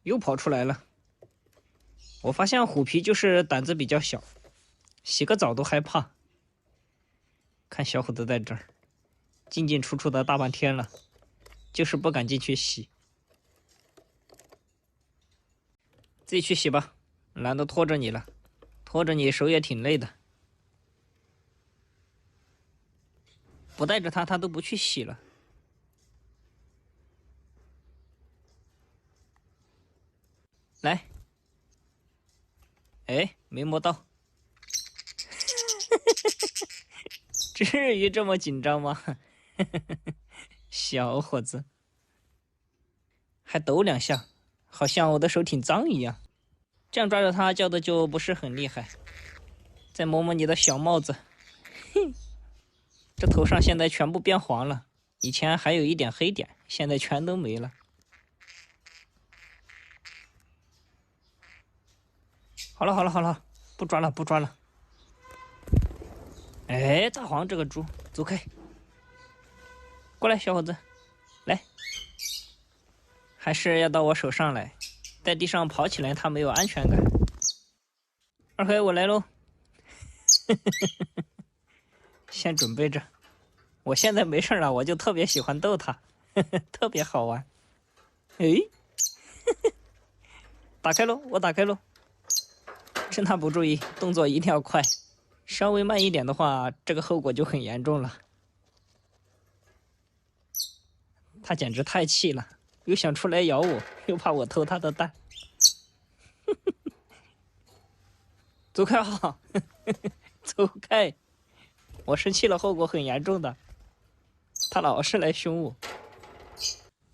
又跑出来了。我发现虎皮就是胆子比较小，洗个澡都害怕。看小伙子在这儿进进出出的大半天了，就是不敢进去洗。自己去洗吧，懒得拖着你了，拖着你手也挺累的。不带着他都不去洗了。来，哎，没摸到。至于这么紧张吗？小伙子，还抖2下，好像我的手挺脏一样。这样抓着它叫的就不是很厉害。再摸摸你的小帽子，哼，这头上现在全部变黄了，以前还有一点黑点，现在全都没了。好了好了好了，不抓了不抓了。哎，大黄这个猪，走开！过来，小伙子，来，还是要到我手上来。在地上跑起来，它没有安全感。二黑，我来喽！先准备着。我现在没事了，我就特别喜欢逗它，特别好玩。哎，打开喽！我打开喽！趁它不注意，动作一定要快，稍微慢一点的话，这个后果就很严重了。它简直太气了，又想出来咬我，又怕我偷它的蛋。走开啊！走开！我生气了，后果很严重的。它老是来凶我。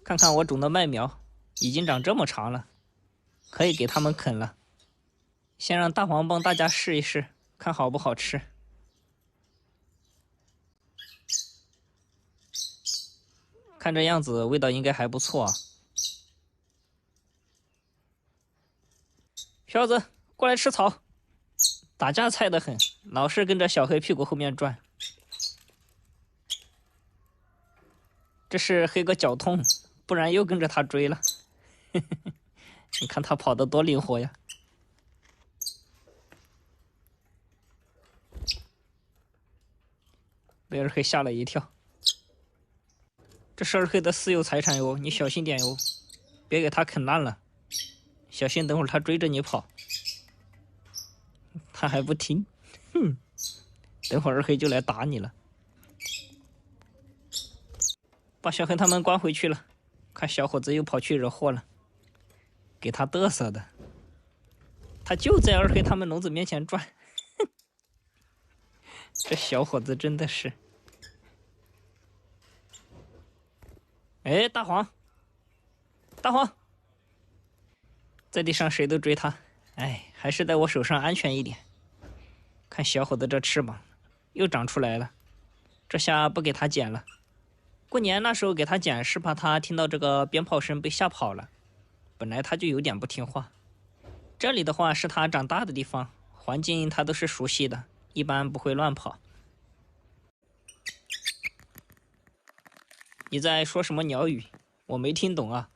看看我种的麦苗，已经长这么长了，可以给它们啃了。先让大黄帮大家试一试，看好不好吃。看这样子，味道应该还不错啊。小伙子，过来吃草。打架菜得很，老是跟着小黑屁股后面转。这是黑哥脚痛，不然又跟着他追了。你看他跑得多灵活呀！被二黑吓了一跳。这是二黑的私有财产哟，你小心点哟，别给他啃烂了。小心等会儿他追着你跑。他还不听，哼！等会儿二黑就来打你了。把小黑他们关回去了，看小伙子又跑去惹祸了，给他嘚瑟的。他就在二黑他们笼子面前转，哼！这小伙子真的是。哎，大黄，大黄，在地上谁都追他，哎，还是在我手上安全一点。看小伙子这翅膀又长出来了，这下不给他剪了。过年那时候给他剪是怕他听到这个鞭炮声被吓跑了，本来他就有点不听话。这里的话是他长大的地方，环境他都是熟悉的，一般不会乱跑。你在说什么鸟语？我没听懂啊。